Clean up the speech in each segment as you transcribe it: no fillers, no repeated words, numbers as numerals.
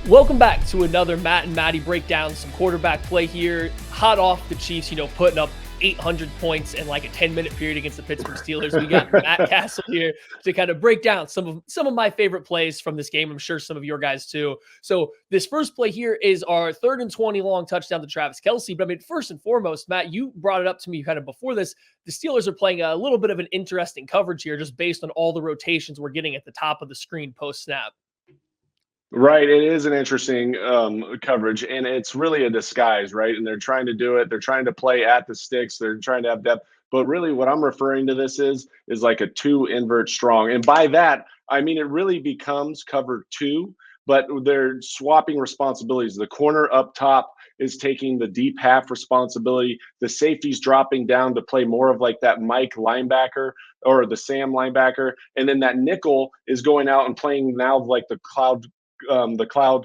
Welcome back to another Matt and Matty breakdown. Some quarterback play here, hot off the Chiefs, putting up 800 points in like a 10-minute period against the Pittsburgh Steelers. We got Matt Cassel here to kind of break down some of my favorite plays from this game. I'm sure some of your guys too. So this first play here is our 3rd and 20 long touchdown to Travis Kelce. But I mean, first and foremost, Matt, you brought it up to me kind of before this. The Steelers are playing a little bit of an interesting coverage here, just based on all the rotations we're getting at the top of the screen post snap. Right, it is an interesting coverage, and it's really a disguise, right? And they're trying to do it. They're trying to play at the sticks. They're trying to have depth. But really, what I'm referring to this is like a 2 invert strong, and by that I mean it really becomes cover 2. But they're swapping responsibilities. The corner up top is taking the deep half responsibility. The safety's dropping down to play more of like that Mike linebacker or the Sam linebacker, and then that nickel is going out and playing now like the cloud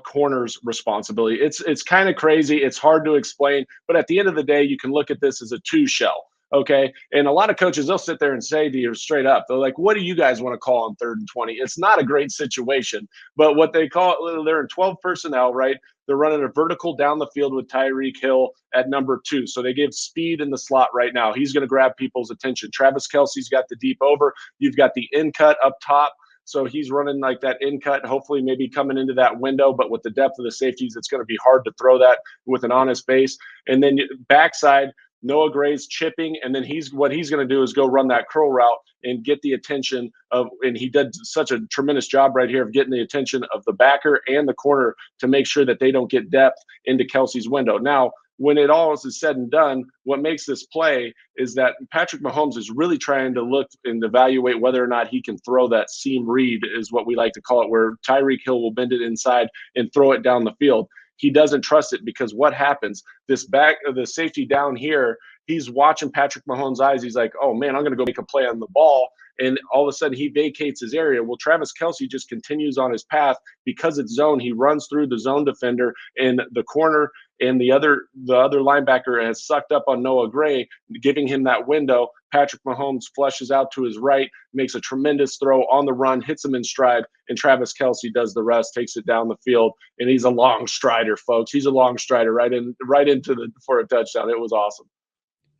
corners responsibility. It's kind of crazy. It's hard to explain, but at the end of the day, you can look at this as a 2 shell. Okay. And a lot of coaches, they'll sit there and say to you straight up, they're like, what do you guys want to call on 3rd and 20? It's not a great situation, but what they call it, they're in 12 personnel, right? They're running a vertical down the field with Tyreek Hill at number 2. So they give speed in the slot right now. He's going to grab people's attention. Travis Kelce's got the deep over. You've got the in cut up top. So he's running like that in cut, hopefully maybe coming into that window. But with the depth of the safeties, it's going to be hard to throw that with an honest base. And then backside, Noah Gray's chipping, and then what he's going to do is go run that curl route and get the attention of, and he did such a tremendous job right here of getting the attention of the backer and the corner to make sure that they don't get depth into Kelce's window. Now, when it all is said and done, what makes this play is that Patrick Mahomes is really trying to look and evaluate whether or not he can throw that seam read, is what we like to call it, where Tyreek Hill will bend it inside and throw it down the field. He doesn't trust it because what happens? The safety down here, he's watching Patrick Mahomes' eyes. He's like, oh man, I'm going to go make a play on the ball. And all of a sudden he vacates his area. Well, Travis Kelce just continues on his path because it's zone. He runs through the zone defender, and the corner and the other linebacker has sucked up on Noah Gray, giving him that window. Patrick Mahomes flushes out to his right, makes a tremendous throw on the run, hits him in stride, and Travis Kelce does the rest, takes it down the field, and he's a long strider, folks. He's a long strider right into for a touchdown. It was awesome.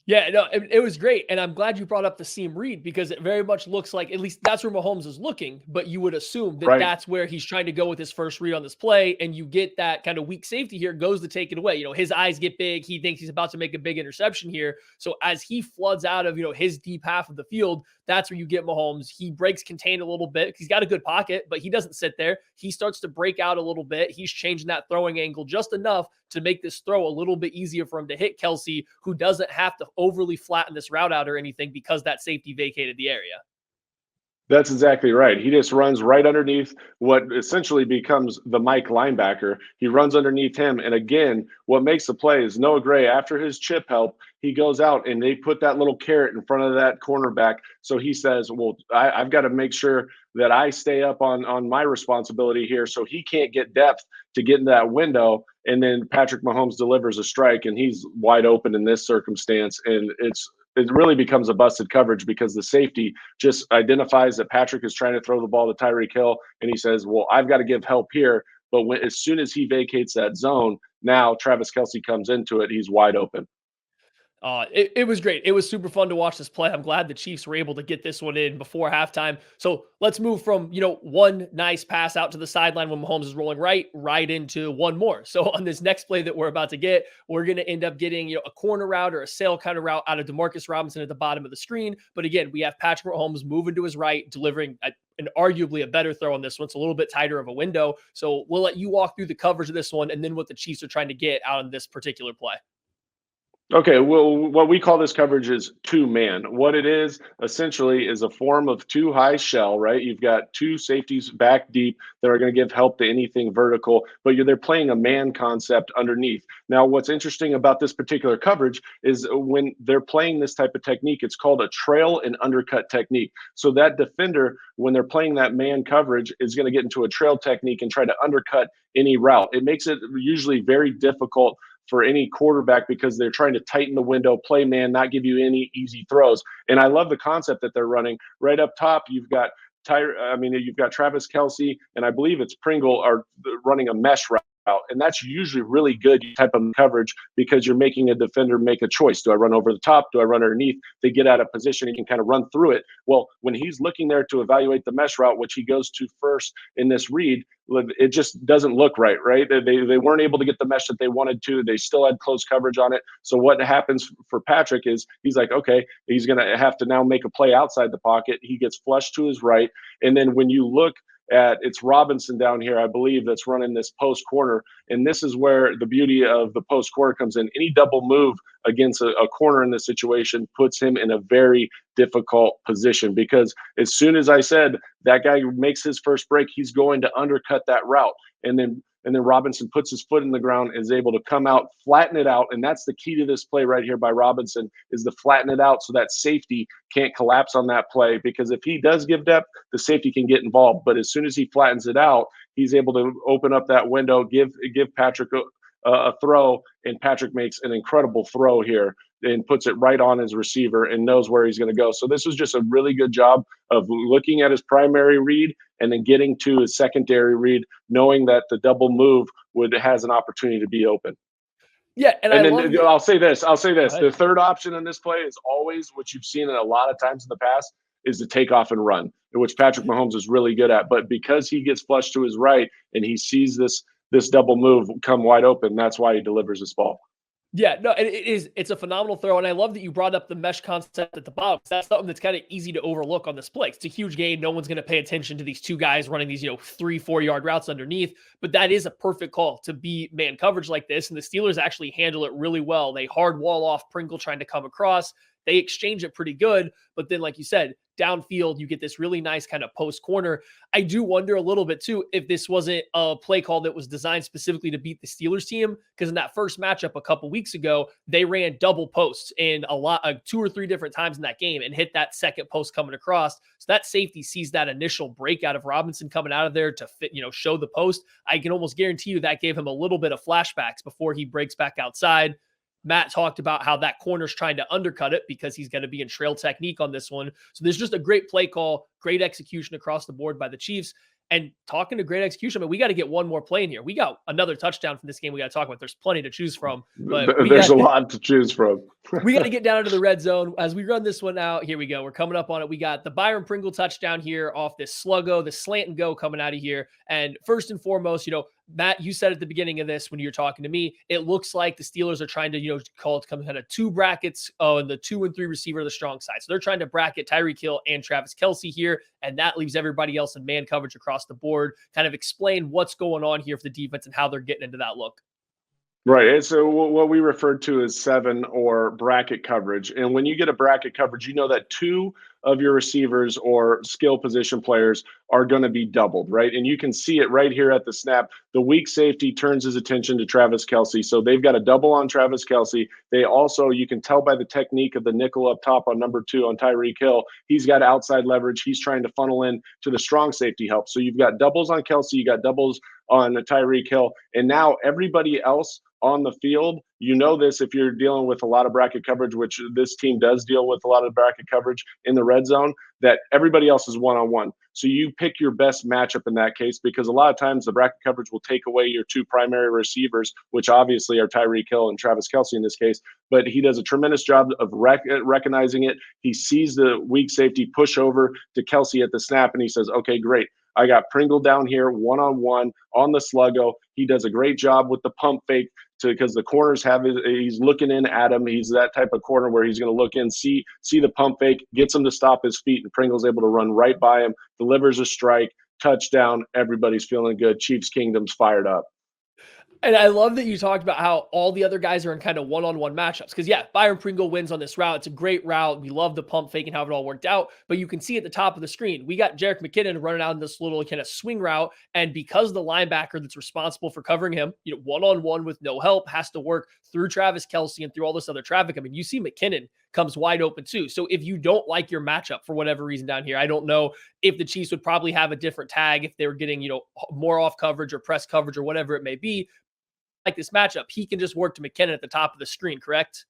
Yeah, no, it was great. And I'm glad you brought up the seam read, because it very much looks like, at least that's where Mahomes is looking, but you would assume that Right. that's where he's trying to go with his first read on this play. And you get that kind of weak safety here, goes to take it away. His eyes get big. He thinks he's about to make a big interception here. So as he floods out of, his deep half of the field, that's where you get Mahomes. He breaks contain a little bit. He's got a good pocket, but he doesn't sit there. He starts to break out a little bit. He's changing that throwing angle just enough to make this throw a little bit easier for him to hit Kelce, who doesn't have to overly flatten this route out or anything because that safety vacated the area. That's exactly right. He just runs right underneath what essentially becomes the Mike linebacker. He runs underneath him. And again, what makes the play is Noah Gray, after his chip help, he goes out and they put that little carrot in front of that cornerback. So he says, well, I've got to make sure that I stay up on my responsibility here. So he can't get depth to get in that window. And then Patrick Mahomes delivers a strike, and he's wide open in this circumstance. And it really becomes a busted coverage because the safety just identifies that Patrick is trying to throw the ball to Tyreek Hill, and he says, well, I've got to give help here. But as soon as he vacates that zone, now Travis Kelce comes into it. He's wide open. It was great. It was super fun to watch this play. I'm glad the Chiefs were able to get this one in before halftime. So let's move from, one nice pass out to the sideline when Mahomes is rolling right into one more. So on this next play that we're about to get, we're going to end up getting, a corner route or a sail kind of route out of Demarcus Robinson at the bottom of the screen. But again, we have Patrick Mahomes moving to his right, delivering an arguably a better throw on this one. It's a little bit tighter of a window. So we'll let you walk through the coverage of this one and then what the Chiefs are trying to get out on this particular play. Okay, well, what we call this coverage is 2-man. What it is essentially is a form of 2 high shell, right? You've got 2 safeties back deep that are going to give help to anything vertical, but they're playing a man concept underneath. Now, what's interesting about this particular coverage is when they're playing this type of technique, it's called a trail and undercut technique. So that defender, when they're playing that man coverage, is going to get into a trail technique and try to undercut any route. It makes it usually very difficult for any quarterback because they're trying to tighten the window, play man, not give you any easy throws. And I love the concept that they're running. Right up top, you've got you've got Travis Kelce, and I believe it's Pringle are running a mesh route. And that's usually really good type of coverage because you're making a defender make a choice. Do I run over the top? Do I run underneath? They get out of position and you can kind of run through it. Well, when he's looking there to evaluate the mesh route, which he goes to first in this read, it just doesn't look right, right? They weren't able to get the mesh that they wanted to. They still had close coverage on it. So what happens for Patrick is he's like, okay, he's going to have to now make a play outside the pocket. He gets flushed to his right. And then when you look at it's Robinson down here, I believe, that's running this post corner. And this is where the beauty of the post corner comes in. Any double move against a corner in this situation puts him in a very difficult position because as soon as I said that guy makes his first break, he's going to undercut that route. And then Robinson puts his foot in the ground and is able to come out, flatten it out. And that's the key to this play right here by Robinson is to flatten it out so that safety can't collapse on that play. Because if he does give depth, the safety can get involved. But as soon as he flattens it out, he's able to open up that window, give Patrick a throw, and Patrick makes an incredible throw here and puts it right on his receiver and knows where he's going to go. So this was just a really good job of looking at his primary read and then getting to his secondary read, knowing that the double move has an opportunity to be open. Yeah, and I'll say this. The third option in this play is always what you've seen a lot of times in the past is to take off and run, which Patrick Mahomes is really good at. But because he gets flushed to his right and he sees this double move come wide open, that's why he delivers this ball. Yeah, no, it's a phenomenal throw. And I love that you brought up the mesh concept at the bottom. That's something that's kind of easy to overlook on this play. It's a huge gain. No one's going to pay attention to these two guys running these, 3-4 yard routes underneath. But that is a perfect call to be man coverage like this. And the Steelers actually handle it really well. They hard wall off Pringle trying to come across. They exchange it pretty good. But then, like you said, downfield, you get this really nice kind of post corner. I do wonder a little bit too if this wasn't a play call that was designed specifically to beat the Steelers team, because in that first matchup a couple weeks ago, they ran double posts in two or three different times in that game and hit that second post coming across. So that safety sees that initial breakout of Robinson coming out of there to fit, show the post. I can almost guarantee you that gave him a little bit of flashbacks before he breaks back outside. Matt talked about how that corner's trying to undercut it because he's going to be in trail technique on this one. So there's just a great play call, great execution across the board by the Chiefs. And talking to great execution, we got to get one more play in here. We got another touchdown from this game we got to talk about. There's plenty to choose from. But there's a lot to choose from. We got to get down into the red zone. As we run this one out, here we go. We're coming up on it. We got the Byron Pringle touchdown here off this sluggo, the slant and go coming out of here. And first and foremost, Matt, you said at the beginning of this when you were talking to me, it looks like the Steelers are trying to, call it kind of two brackets. Oh, and the 2 and 3 receiver, the strong side. So they're trying to bracket Tyreek Hill and Travis Kelce here. And that leaves everybody else in man coverage across the board. Kind of explain what's going on here for the defense and how they're getting into that look. Right. And so what we refer to as 7 or bracket coverage. And when you get a bracket coverage, that 2 of your receivers or skill position players are going to be doubled, right? And you can see it right here at the snap. The weak safety turns his attention to Travis Kelce. So they've got a double on Travis Kelce. They also, you can tell by the technique of the nickel up top on number 2 on Tyreek Hill, he's got outside leverage. He's trying to funnel in to the strong safety help. So you've got doubles on Kelce, you got doubles on Tyreek Hill. And now everybody else on the field, this if you're dealing with a lot of bracket coverage, which this team does deal with a lot of bracket coverage in the red zone, that everybody else is one-on-one. So you pick your best matchup in that case, because a lot of times the bracket coverage will take away your 2 primary receivers, which obviously are Tyreek Hill and Travis Kelce in this case. But he does a tremendous job of recognizing it. He sees the weak safety push over to Kelce at the snap, and he says, okay, great. I got Pringle down here one-on-one on the sluggo. He does a great job with the pump fake because the corners he's looking in at him. He's that type of corner where he's going to look in, see the pump fake, gets him to stop his feet, and Pringle's able to run right by him, delivers a strike, touchdown. Everybody's feeling good. Chiefs Kingdom's fired up. And I love that you talked about how all the other guys are in kind of one-on-one matchups. Because, Byron Pringle wins on this route. It's a great route. We love the pump fake and how it all worked out. But you can see at the top of the screen, we got Jerick McKinnon running out in this little kind of swing route. And because the linebacker that's responsible for covering him, one-on-one with no help, has to work through Travis Kelce and through all this other traffic. I mean, you see McKinnon comes wide open too. So if you don't like your matchup for whatever reason down here, I don't know if the Chiefs would probably have a different tag if they were getting, more off coverage or press coverage or whatever it may be. Like this matchup, he can just work to McKinnon at the top of the screen, correct?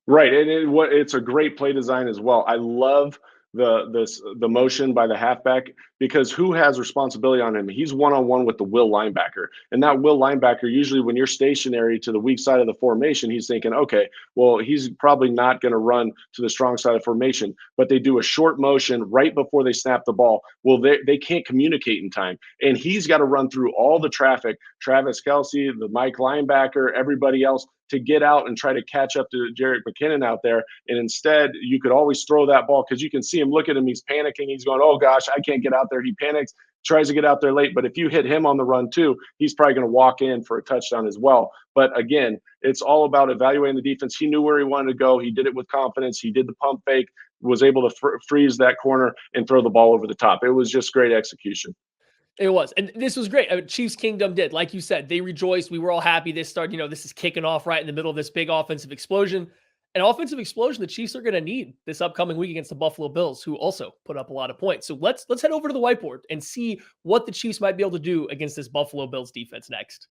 Right. And it's a great play design as well. I love the motion by the halfback, because who has responsibility on him? He's one-on-one with the will linebacker. And that will linebacker, usually when you're stationary to the weak side of the formation, he's thinking, okay, well, he's probably not going to run to the strong side of formation. But they do a short motion right before they snap the ball. Well, they can't communicate in time. And he's got to run through all the traffic, Travis Kelce, the Mike linebacker, everybody else, to get out and try to catch up to Jerick McKinnon out there. And instead, you could always throw that ball, because you can see him look at him. He's panicking. He's going, oh, gosh, I can't get out there. He panics, tries to get out there late. But if you hit him on the run too, he's probably going to walk in for a touchdown as well. But again, it's all about evaluating the defense. He knew where he wanted to go. He did it with confidence. He did the pump fake, was able to freeze that corner and throw the ball over the top. It was just great execution. It was. And this was great. I mean, Chiefs Kingdom did. Like you said, they rejoiced. We were all happy. This started, this is kicking off right in the middle of this big offensive explosion. An offensive explosion the Chiefs are going to need this upcoming week against the Buffalo Bills, who also put up a lot of points. So let's head over to the whiteboard and see what the Chiefs might be able to do against this Buffalo Bills defense next.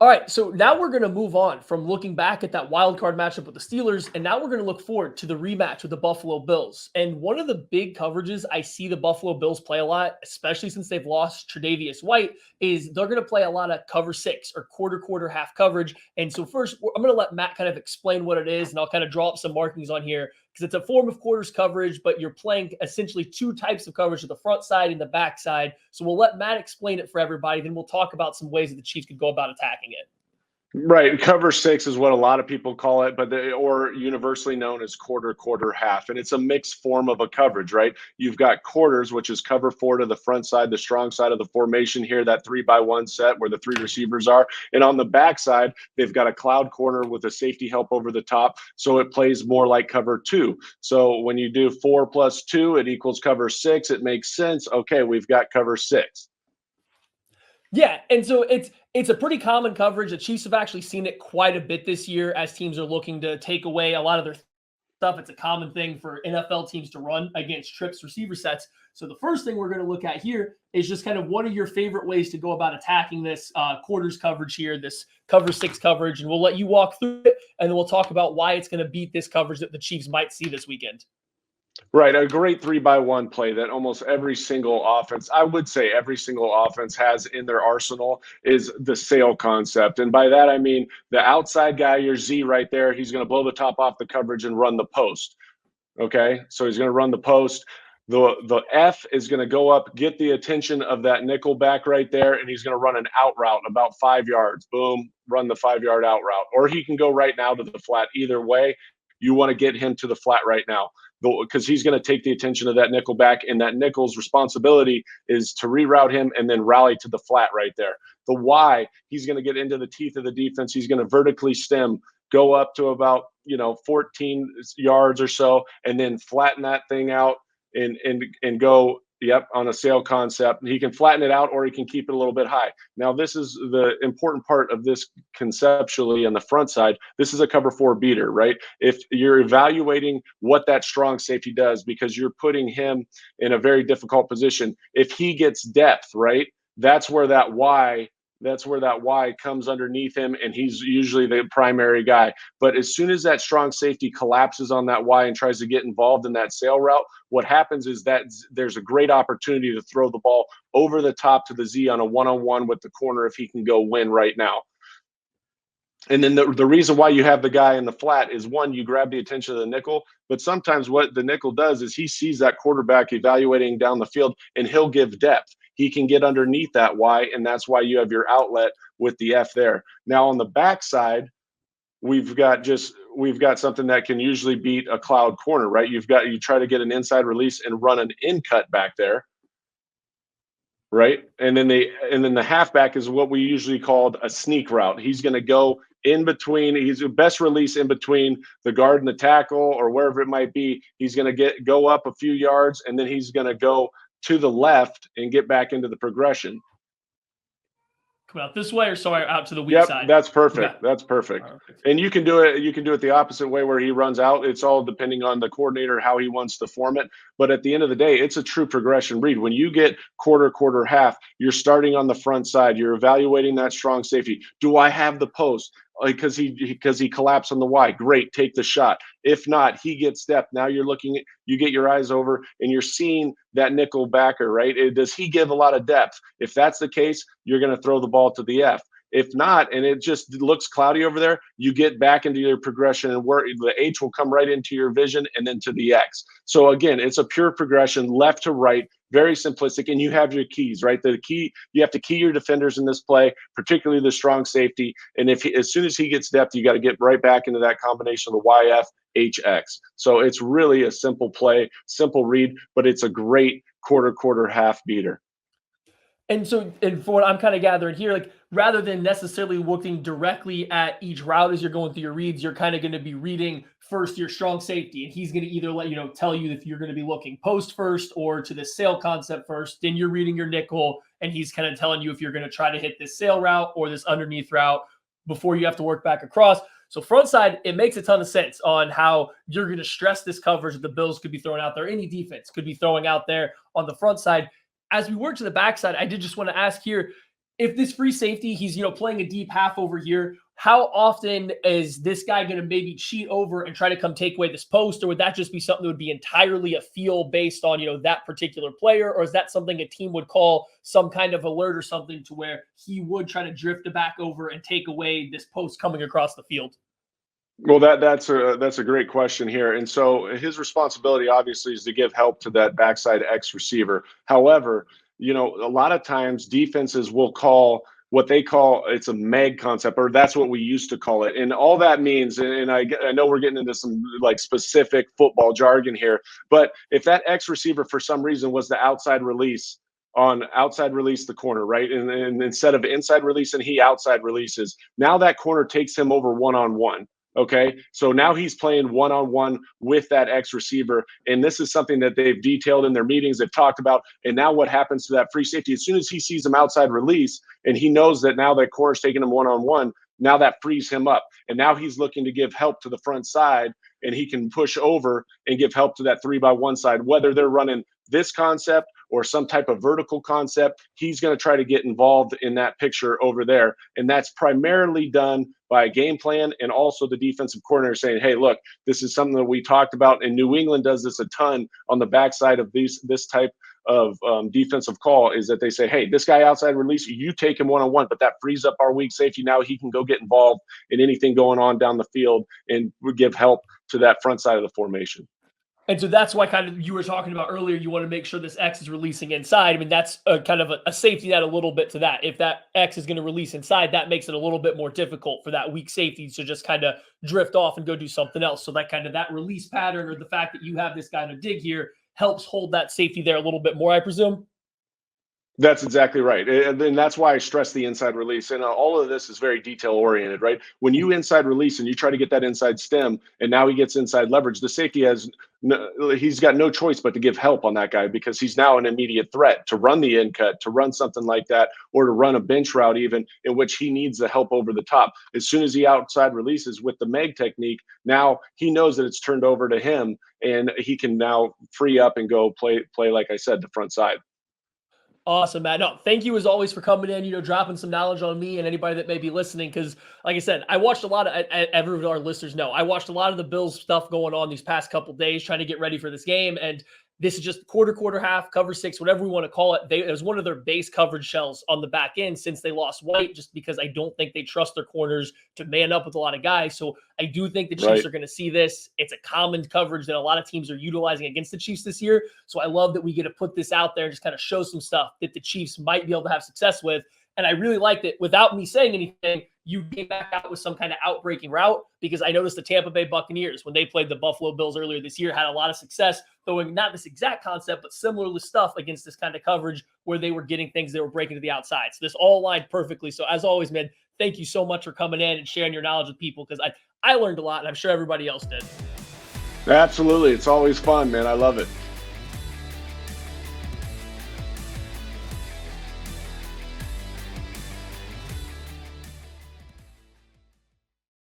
All right, so now we're going to move on from looking back at that wild card matchup with the Steelers, and now we're going to look forward to the rematch with the Buffalo Bills. And one of the big coverages I see the Buffalo Bills play a lot, especially since they've lost Tre'Davious White, is they're going to play a lot of cover 6 or quarter, half coverage. And so first, I'm going to let Matt kind of explain what it is, and I'll kind of draw up some markings on here, because it's a form of quarters coverage, but you're playing essentially 2 types of coverage, the front side and the back side. So we'll let Matt explain it for everybody. Then we'll talk about some ways that the Chiefs could go about attacking it. Right. Cover 6 is what a lot of people call it, or universally known as quarter, half. And it's a mixed form of a coverage, right? You've got quarters, which is cover 4 to the front side, the strong side of the formation here, that 3-by-1 set where the 3 receivers are. And on the back side, they've got a cloud corner with a safety help over the top. So it plays more like cover 2. So when you do 4 plus 2, it equals cover 6. It makes sense. Okay, we've got cover 6. Yeah, and so it's a pretty common coverage. The Chiefs have actually seen it quite a bit this year as teams are looking to take away a lot of their stuff. It's a common thing for NFL teams to run against trips receiver sets. So the first thing we're going to look at here is just kind of what are your favorite ways to go about attacking this quarters coverage here, this cover 6 coverage, and we'll let you walk through it, and then we'll talk about why it's going to beat this coverage that the Chiefs might see this weekend. Right. A great 3-by-1 play that almost every single offense, I would say every single offense, has in their arsenal is the sail concept. And by that, I mean the outside guy, your Z right there, he's going to blow the top off the coverage and run the post. Okay. So he's going to run the post. The F is going to go up, get the attention of that nickel back right there, and he's going to run an out route about 5 yards. Boom, run the 5-yard out route. Or he can go right now to the flat. Either way, you want to get him to the flat right now, because he's going to take the attention of that nickel back, and that nickel's responsibility is to reroute him and then rally to the flat right there. The Y, he's going to get into the teeth of the defense. He's going to vertically stem, go up to about 14 yards or so, and then flatten that thing out and go on a sail concept. He can flatten it out, or he can keep it a little bit high. Now, this is the important part of this conceptually on the front side. This is a cover 4 beater, right? If you're evaluating what that strong safety does, because you're putting him in a very difficult position. If he gets depth, right, that's where that Y comes underneath him, and he's usually the primary guy. But as soon as that strong safety collapses on that Y and tries to get involved in that sail route, what happens is that there's a great opportunity to throw the ball over the top to the Z on a one-on-one with the corner if he can go win right now. And then the reason why you have the guy in the flat is, one, you grab the attention of the nickel, but sometimes what the nickel does is he sees that quarterback evaluating down the field, and he'll give depth. He can get underneath that Y, and that's why you have your outlet with the F there. Now on the backside, we've got something that can usually beat a cloud corner, right? You try to get an inside release and run an in cut back there, right? And then the halfback is what we usually called a sneak route. He's going to go in between. He's the best release in between the guard and the tackle, or wherever it might be. He's going to go up a few yards, and then he's going to go to the left and get back into the progression. Come out this way, or sorry, out to the weak side? That's perfect. Okay. That's perfect. And you can do it the opposite way, where he runs out. It's all depending on the coordinator, how he wants to form it. But at the end of the day, it's a true progression read. When you get quarter, half, you're starting on the front side. You're evaluating that strong safety. Do I have the post? like because he collapsed on the Y. Great, take the shot. If not, he gets depth. Now you're looking at, you get your eyes over and you're seeing that nickel backer, right? Does he give a lot of depth? If that's the case, you're going to throw the ball to the F. If not, and it just looks cloudy over there, you get back into your progression and where the H will come right into your vision and then to the X. So again, it's a pure progression left to right, very simplistic, and you have your keys, right? The key, you have to key your defenders in this play, particularly the strong safety. And as soon as he gets depth, you got to get right back into that combination of the YF, HX. So it's really a simple play, simple read, but it's a great quarter, half beater. And so, and for what I'm kind of gathering here, like rather than necessarily looking directly at each route as you're going through your reads, you're kind of going to be reading first your strong safety, and he's going to either let you know, tell you if you're going to be looking post first or to the sail concept first. Then you're reading your nickel, and he's kind of telling you if you're going to try to hit this sail route or this underneath route before you have to work back across. So front side, it makes a ton of sense on how you're going to stress this coverage that the Bills could be throwing out there. Any defense could be throwing out there on the front side. As we work to the backside, I did just want to ask here, if this free safety, he's, playing a deep half over here, how often is this guy going to maybe cheat over and try to come take away this post? Or would that just be something that would be entirely a feel based on, that particular player? Or is that something a team would call some kind of alert or something to where he would try to drift it back over and take away this post coming across the field? Well, that's a great question here. And so his responsibility obviously is to give help to that backside X receiver. However, a lot of times defenses will call what they call, it's a MEG concept, or that's what we used to call it. And all that means, and I know we're getting into some like specific football jargon here, but if that X receiver for some reason was the outside release the corner, right? And instead of inside release and he outside releases, now that corner takes him over one-on-one. Okay, so now he's playing one-on-one with that X receiver, and this is something that they've detailed in their meetings, they've talked about. And now what happens to that free safety? As soon as he sees him outside release and he knows that now that corner's taking him one-on-one, now that frees him up. And now he's looking to give help to the front side, and he can push over and give help to that 3-by-1 side, whether they're running this concept or some type of vertical concept. He's going to try to get involved in that picture over there. And that's primarily done by a game plan, and also the defensive coordinator saying, hey, look, this is something that we talked about, and New England does this a ton on the backside of this type of defensive call, is that they say, hey, this guy outside release, you take him one-on-one, but that frees up our weak safety. Now he can go get involved in anything going on down the field and give help to that front side of the formation. And so that's why kind of you were talking about earlier, you want to make sure this X is releasing inside. I mean, that's a kind of a safety net a little bit to that. If that X is going to release inside, that makes it a little bit more difficult for that weak safety to just kind of drift off and go do something else. So that kind of that release pattern, or the fact that you have this guy in a dig here, helps hold that safety there a little bit more, I presume. That's exactly right. And that's why I stress the inside release. And all of this is very detail oriented, right? When you inside release and you try to get that inside stem, and now he gets inside leverage, the safety he's got no choice but to give help on that guy, because he's now an immediate threat to run the in cut, to run something like that, or to run a bench route even, in which he needs the help over the top. As soon as he outside releases with the MEG technique, now he knows that it's turned over to him, and he can now free up and go play, like I said, the front side. Awesome, Matt. No, thank you as always for coming in, dropping some knowledge on me and anybody that may be listening. Because like I said, I watched a lot of, every of our listeners know, I watched a lot of the Bills stuff going on these past couple days, trying to get ready for this game. And this is just quarter, half, cover six, whatever we want to call it. It was one of their base coverage shells on the back end since they lost White, just because I don't think they trust their corners to man up with a lot of guys. So I do think the Chiefs are going to see this. It's a common coverage that a lot of teams are utilizing against the Chiefs this year. So I love that we get to put this out there and just kind of show some stuff that the Chiefs might be able to have success with. And I really liked it. Without me saying anything, you came back out with some kind of outbreaking route, because I noticed the Tampa Bay Buccaneers, when they played the Buffalo Bills earlier this year, had a lot of success throwing not this exact concept, but similar stuff against this kind of coverage where they were getting things that were breaking to the outside. So this all aligned perfectly. So as always, man, thank you so much for coming in and sharing your knowledge with people, because I learned a lot, and I'm sure everybody else did. Absolutely. It's always fun, man. I love it.